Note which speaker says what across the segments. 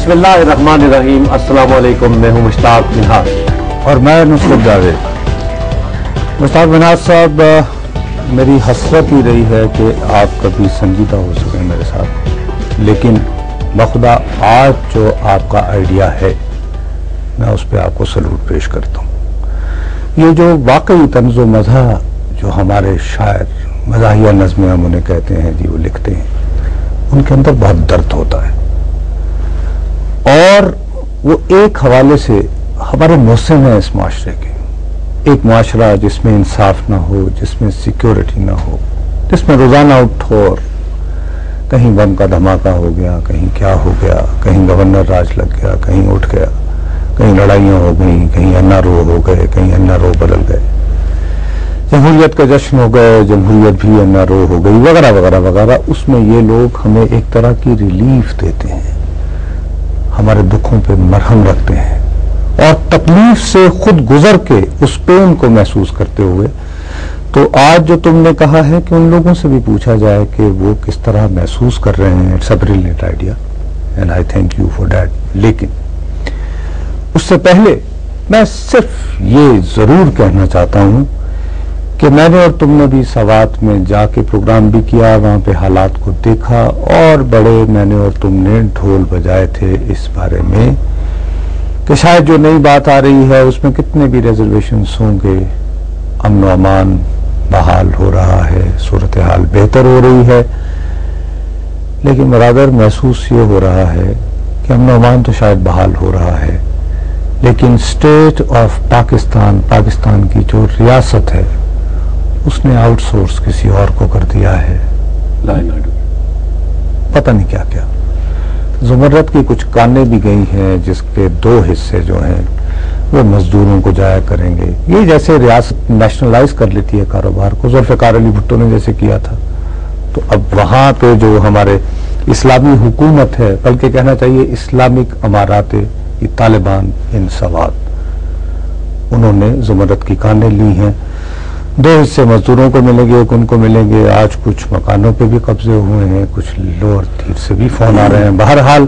Speaker 1: بسم اللہ الرحمن الرحیم. السلام علیکم. میں ہوں مشتاق منہاج
Speaker 2: اور میں نصرت جاوید. مشتاق منہاج صاحب، میری حسرت ہی رہی ہے کہ آپ کبھی سنجیدہ ہو سکیں میرے ساتھ، لیکن بخدا آج جو آپ کا آئیڈیا ہے میں اس پہ آپ کو سلوٹ پیش کرتا ہوں. یہ جو واقعی طنز و مزاح جو ہمارے شاعر مزاحیہ نظمیں ہم انہیں کہتے ہیں جی، وہ لکھتے ہیں، ان کے اندر بہت درد ہوتا ہے. اور وہ ایک حوالے سے ہمارے محسن ہیں اس معاشرے کے. ایک معاشرہ جس میں انصاف نہ ہو، جس میں سیکیورٹی نہ ہو، جس میں روزانہ اٹھو اور کہیں بم کا دھماکہ ہو گیا، کہیں کیا ہو گیا، کہیں گورنر راج لگ گیا، کہیں اٹھ گیا، کہیں لڑائیاں ہو گئیں، کہیں این آر او ہو گئے، کہیں این آر او بدل گئے، جمہوریت کا جشن ہو گئے، جمہوریت بھی این آر او ہو گئی، وغیرہ وغیرہ وغیرہ. اس میں یہ لوگ ہمیں ایک طرح کی ریلیف دیتے ہیں، ہمارے دکھوں پہ مرہم رکھتے ہیں، اور تکلیف سے خود گزر کے اس پین کو محسوس کرتے ہوئے. تو آج جو تم نے کہا ہے کہ ان لوگوں سے بھی پوچھا جائے کہ وہ کس طرح محسوس کر رہے ہیں، it's a brilliant idea and I thank you for that. لیکن اس سے پہلے میں صرف یہ ضرور کہنا چاہتا ہوں کہ میں نے اور تم نے بھی سوات میں جا کے پروگرام بھی کیا، وہاں پہ حالات کو دیکھا، اور بڑے میں نے اور تم نے ڈھول بجائے تھے اس بارے میں کہ شاید جو نئی بات آ رہی ہے اس میں کتنے بھی ریزرویشنز ہوں گے، امن و امان بحال ہو رہا ہے، صورتحال بہتر ہو رہی ہے. لیکن برادر، محسوس یہ ہو رہا ہے کہ امن و امان تو شاید بحال ہو رہا ہے، لیکن اسٹیٹ آف پاکستان، پاکستان کی جو ریاست ہے، اس نے آؤٹ سورس کسی اور کو کر دیا ہے. پتہ نہیں کیا کیا. زمرت کی کچھ کانیں بھی گئی ہیں جس کے 2 حصے جو ہیں وہ مزدوروں کو جایا کریں گے. یہ جیسے ریاست نیشنلائز کر لیتی ہے کاروبار کو، ذوالفقار علی بھٹو نے جیسے کیا تھا. تو اب وہاں پہ جو ہمارے اسلامی حکومت ہے، بلکہ کہنا چاہیے اسلامک امارات یہ طالبان ان سوات، انہوں نے زمرت کی کانیں لی ہیں. 2 حصے مزدوروں کو ملیں گے، ایک ان کو ملیں گے. آج کچھ مکانوں پہ بھی قبضے ہوئے ہیں، کچھ لوور تیر سے بھی فون آ رہے ہیں. بہرحال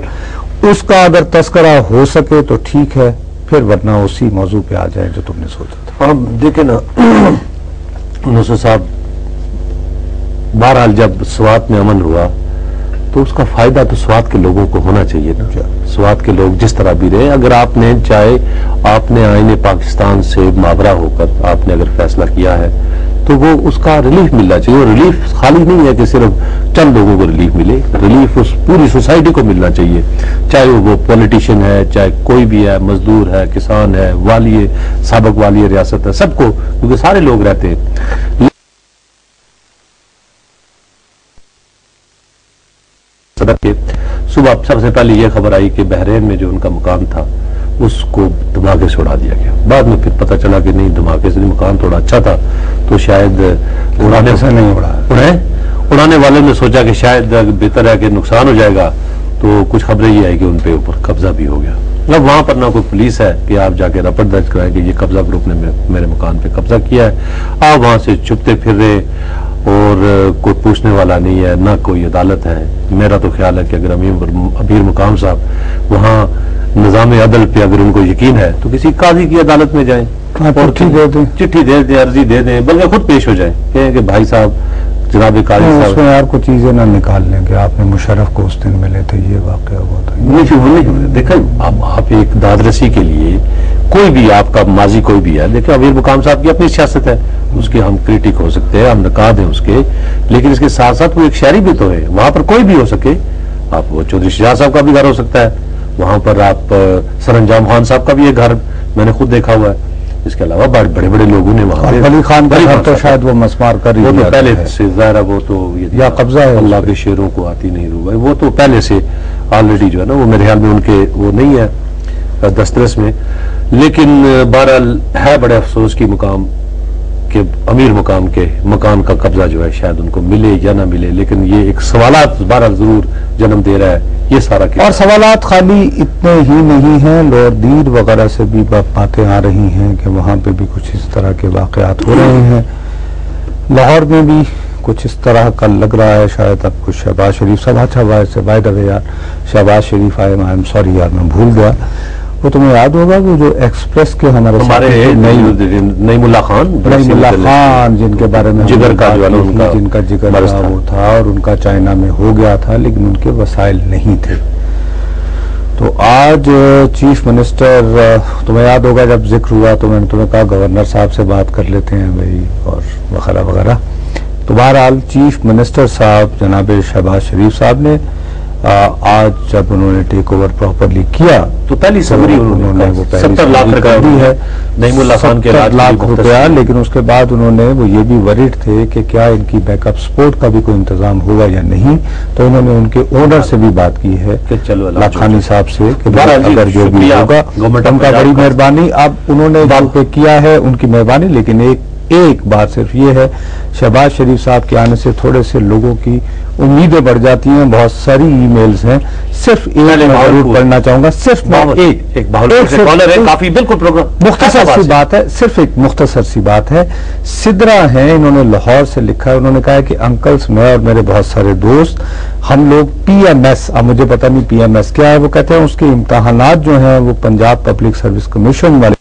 Speaker 2: اس کا اگر تذکرہ ہو سکے تو ٹھیک ہے، پھر ورنہ اسی موضوع پہ آ جائیں جو تم نے سوچا تھا.
Speaker 1: اب دیکھیں نا نصر صاحب، بہرحال جب سوات میں امن ہوا تو اس کا فائدہ تو سوات کے لوگوں کو ہونا چاہیے نا. سوات کے لوگ جس طرح بھی رہے، اگر آپ نے چاہے آپ نے آئین پاکستان سے ماورا ہو کر آپ نے اگر فیصلہ کیا ہے تو وہ اس کا ریلیف ملنا چاہیے. اور ریلیف خالی نہیں ہے کہ صرف چند لوگوں کو ریلیف ملے، ریلیف اس پوری سوسائٹی کو ملنا چاہیے، چاہے وہ پولیٹیشین ہے، چاہے کوئی بھی ہے، مزدور ہے، کسان ہے، والی سابق والی ریاست ہے، سب کو، کیونکہ سارے لوگ رہتے ہیں. صبح سب سے پہلے یہ خبر آئی کہ بحرین میں جو ان کا مقام تھا اس کو دھماکے سے اڑا دیا گیا. بعد میں پھر پتہ چلا کہ نہیں، دھماکے سے مقام تھوڑا اچھا تھا تو شاید اڑانے سے نہیں اڑانے والے نے سوچا کہ شاید بہتر ہے کہ نقصان ہو جائے گا، تو کچھ خبریں یہ آئی کہ ان پہ اوپر قبضہ بھی ہو گیا. اب وہاں پر نہ کوئی پولیس ہے کہ آپ جا کے رپورٹ درج کرائیں کہ یہ قبضہ گروپ نے میرے مکان پہ قبضہ کیا ہے. آپ وہاں سے چھپتے پھر رہے اور کوئی پوچھنے والا نہیں ہے، نہ کوئی عدالت ہے. میرا تو خیال ہے کہ اگر امیر مقام صاحب وہاں نظام عدل پہ اگر ان کو یقین ہے تو کسی قاضی کی عدالت میں جائیں اور چٹھی دے دیں، عرضی دے دیں، بلکہ خود پیش ہو جائیں، کہیں کہ بھائی صاحب، جناب قاضی صاحب،
Speaker 2: اس میں یار کچھ چیزیں نہ نکال لیں کہ آپ نے مشرف کو اس دن ملے تھے، یہ واقعہ ہوا تھا.
Speaker 1: نہیں دیکھیں، اب آپ ایک داد رسی کے لیے کوئی بھی آپ کا ماضی کوئی بھی ہے، دیکھیں امیر مقام صاحب کی اپنی سیاست ہے، اس کے ہم کریٹک ہو سکتے ہیں، ہم نقاد ہیں اس کے، لیکن اس کے ساتھ ساتھ وہ ایک شہری بھی تو ہے. وہاں پر کوئی بھی ہو سکے، آپ وہ چودھری شجاع صاحب کا بھی گھر ہو سکتا ہے، وہاں پر آپ سرانجام خان صاحب کا بھی ایک گھر میں نے خود دیکھا ہوا ہے. اس کے علاوہ بڑے بڑے لوگوں نے وہاں
Speaker 2: ولی خان کا گھر تو شاید وہ مسمار کر ہی
Speaker 1: وہ تو پہلے سے ظاہر ہے، وہ تو
Speaker 2: یا قبضہ ہے،
Speaker 1: اللہ کے شیروں کو آتی نہیں روح، وہ تو پہلے سے آلریڈی جو ہے نا، وہ میرے خیال میں ان کے وہ نہیں ہے دسترس میں. لیکن بہرحال ہے بڑے افسوس کی مقام کہ امیر مقام کے مکان کا قبضہ جو ہے شاید ان کو ملے یا نہ ملے، لیکن یہ ایک سوالات بہرحال ضرور جنم دے رہا ہے یہ سارا.
Speaker 2: اور سوالات خالی اتنے ہی نہیں ہیں، لور دیر وغیرہ سے بھی باتیں آ رہی ہیں کہ وہاں پہ بھی کچھ اس طرح کے واقعات ہو رہے ہیں. لاہور میں بھی کچھ اس طرح کا لگ رہا ہے، شاید اب کچھ شہباز شریف صاحب، اچھا بائی دا وے یار شہباز شریف آئے، آئی ایم سوری یار میں بھول گیا، وہ تمہیں یاد ہوگا وہ جو ایکسپریس کے ہمارے
Speaker 1: نعیم اللہ
Speaker 2: خان جن کے بارے میں جن کا جگر تھا وہ تھا، اور ان کا چائنا میں ہو گیا تھا لیکن ان کے وسائل نہیں تھے. تو آج چیف منسٹر، تمہیں یاد ہوگا جب ذکر ہوا تو میں نے تمہیں کہا گورنر صاحب سے بات کر لیتے ہیں بھائی اور وغیرہ وغیرہ. تو بہرحال چیف منسٹر صاحب جناب شہباز شریف صاحب نے آج جب انہوں نے ٹیک اوور پراپرلی کیا تو
Speaker 1: پہلی سمری انہوں نے وہ 70 لاکھ
Speaker 2: دی ہے،
Speaker 1: نعیم اللہ خان کے
Speaker 2: 70 لاکھ روپیہ. لیکن اس کے بعد انہوں نے وہ یہ بھی ورڈ تھے کہ کیا ان کی بیک اپ سپورٹ کا بھی کوئی انتظام ہوگا یا نہیں. تو انہوں نے ان کے اونر سے بھی بات کی ہے لاکھانی صاحب سے کہ اگر جو بھی ہوگا ان کا بڑی مہربانی. اب انہوں نے جو کیا ہے ان کی مہربانی، لیکن ایک بات صرف یہ ہے شہباز شریف صاحب کے آنے سے تھوڑے سے لوگوں کی امیدیں بڑھ جاتی ہیں. بہت ساری ای میلز ہیں، صرف ایک میں ضرور پڑھنا چاہوں گا، صرف مختصر سی بات ہے، صرف ایک مختصر سی بات ہے. سدرا ہیں، انہوں نے لاہور سے لکھا ہے، انہوں نے کہا ہے کہ انکلز میں اور میرے بہت سارے دوست ہم لوگ پی ایم ایس، اب مجھے پتہ نہیں پی ایم ایس کیا ہے، وہ کہتے ہیں اس کے امتحانات جو ہیں وہ پنجاب پبلک سروس کمیشن والے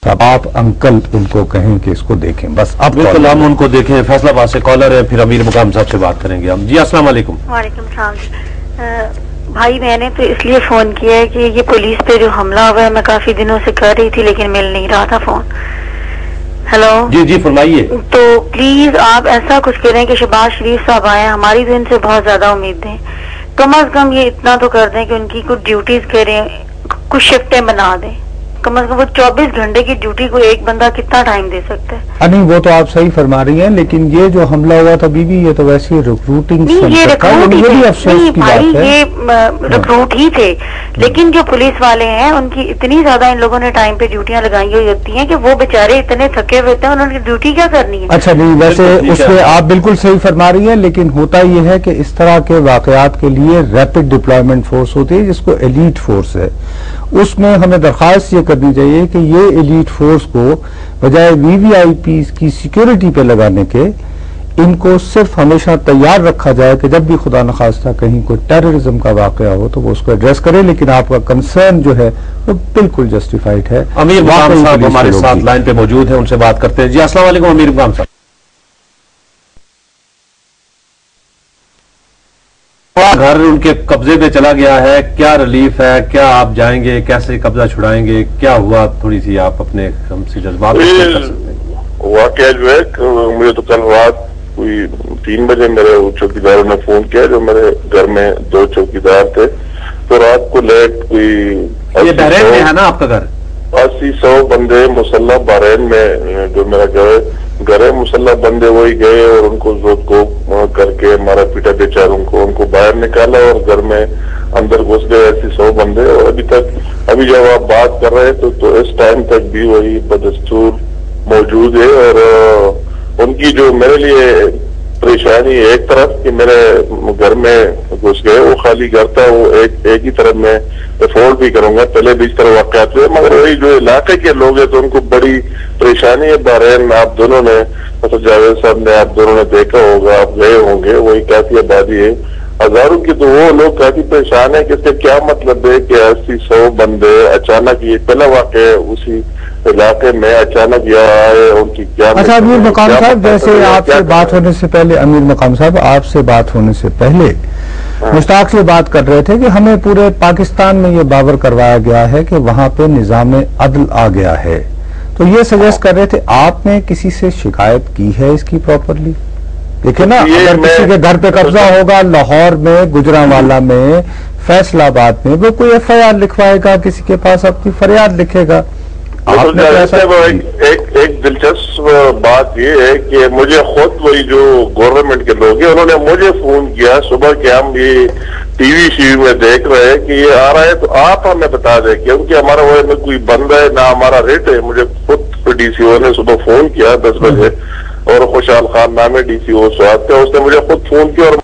Speaker 2: آپ انکل ان کو کہیں کہ اس کو دیکھیں بس. اب
Speaker 1: بالکل ہم ان کو دیکھیں. فیصلہ آباد سے کالر ہے، پھر امیر مقام صاحب سے بات کریں گے ہم. جی السلام علیکم.
Speaker 3: وعلیکم السلام. بھائی میں نے تو اس لیے فون کیا ہے کہ یہ پولیس پہ جو حملہ ہوا ہے میں کافی دنوں سے کر رہی تھی لیکن مل نہیں رہا تھا فون. ہیلو
Speaker 1: جی فرمائیے.
Speaker 3: تو پلیز آپ ایسا کچھ کریں کہ شہباز شریف صاحب آئے، ہماری تو ان سے بہت زیادہ امید دیں. کم از کم یہ اتنا تو کر دیں کہ ان کی کچھ ڈیوٹیز کریں، کچھ شفٹیں بنا دیں. کم از کم وہ 24 گھنٹے کی ڈیوٹی کو ایک بندہ کتنا ٹائم دے سکتا ہے؟
Speaker 2: نہیں وہ تو آپ صحیح فرما رہی ہیں، لیکن یہ جو حملہ ہوا تھا بی بی یہ تو ویسے ریکروٹنگ
Speaker 3: ریکروٹ ہی تھے، لیکن جو پولیس والے ہیں ان کی اتنی زیادہ ان لوگوں نے ٹائم پہ ڈیوٹیاں لگائی ہوئی ہوتی ہیں کہ وہ بیچارے اتنے تھکے ہوئے ہیں، انہوں نے ڈیوٹی کیا کرنی ہے.
Speaker 2: اچھا نہیں ویسے اس میں آپ بالکل صحیح فرما رہی ہیں، لیکن ہوتا یہ ہے کہ اس طرح کے واقعات کے لیے ریپڈ ڈپلائمنٹ فورس ہوتی ہے جس کو ایلیٹ فورس ہے. اس میں ہمیں درخواست یہ کرنی چاہیے کہ یہ ایلیٹ فورس کو بجائے وی وی آئی پی کی سیکیورٹی پہ لگانے کے ان کو صرف ہمیشہ تیار رکھا جائے کہ جب بھی خدا نخواستہ کہیں کوئی ٹیررزم کا واقعہ ہو تو وہ اس کو ایڈریس کرے. لیکن آپ کا کنسرن جو ہے وہ بالکل جسٹیفائڈ ہے.
Speaker 1: امیر مقام صاحب ہمارے ساتھ لائن پہ موجود ہیں، ان سے بات کرتے ہیں. جی السلام علیکم امیر مقام صاحب. گھر ان کے قبضے پہ چلا گیا ہے، کیا ریلیف ہے، کیا آپ جائیں گے، کیسے قبضہ چھڑائیں گے، کیا ہوا، تھوڑی سی آپ اپنے ہم سے جذبات کر سکتے ہیں.
Speaker 4: واقعہ جو ہے مجھے تو کل رات کوئی 3 بجے میرے چوکیداروں نے فون کیا، جو میرے گھر میں 2 چوکیدار تھے. تو رات کو لیٹ کوئی
Speaker 1: یہ بحرین میں ہے نا آپ کا گھر؟
Speaker 4: 80-100 بندے مسلح بحرین میں جو میرا گھر ہے مسلح بندے وہی گئے اور ان کو زود کو کر کے مارا پیٹا بیچاروں کو، ان کو باہر نکالا اور گھر میں اندر گھس گئے 80-100 بندے. اور ابھی جب آپ بات کر رہے تو اس ٹائم تک بھی وہی بدستور موجود ہے. اور ان کی جو میرے لیے پریشانی ایک طرف کہ میرے گھر میں گھس گئے، وہ خالی گھر تھا، وہ ایک ہی طرف میں افورڈ بھی کروں گا، پہلے بھی اس طرح واقعات ہوئے، مگر وہی جو علاقے کے لوگ ہیں تو ان کو بڑی پریشانی ہے. بحرین آپ دونوں نے جاوید صاحب نے آپ دونوں نے دیکھا ہوگا، آپ گئے ہوں گے، وہی کافی آبادی ہے ہزاروں کی. تو وہ لوگ کافی پریشان ہیں کہ اس کا کیا مطلب ہے کہ 80-100 بندے اچانک، یہ پہلا واقع ہے اسی علاقے میں اچانک یہاں آئے، ان کی کیا.
Speaker 2: اچھا امیر مقام صاحب جیسے آپ سے بات ہونے سے پہلے، امیر مقام صاحب آپ سے بات ہونے سے پہلے مشتاق سے بات کر رہے تھے کہ ہمیں پورے پاکستان میں یہ باور کروایا گیا ہے کہ وہاں پہ نظام عدل آ گیا ہے. تو یہ سجیسٹ کر رہے تھے آپ نے کسی سے شکایت کی ہے اس کی پراپرلی؟ دیکھیں نا اگر کسی کے گھر پہ قبضہ ہوگا لاہور میں، گجرانوالہ میں، فیصلہ آباد میں، وہ کوئی ایف آئی آر لکھوائے گا، کسی کے پاس اپنی فریاد لکھے گا.
Speaker 4: ایک دلچسپ بات یہ ہے کہ مجھے خود وہی جو گورنمنٹ کے لوگ ہیں انہوں نے مجھے فون کیا صبح کہ ہم یہ ٹی وی میں دیکھ رہے ہیں کہ یہ آ رہا ہے تو آپ ہمیں بتا دیں، کیونکہ ہمارا وہ میں کوئی بند ہے نہ ہمارا ریٹ ہے. مجھے خود ڈی سی او نے صبح فون کیا 10 بجے، اور خوشحال خان نام ہے ڈی سی او سوات کا، اس نے مجھے خود فون کیا اور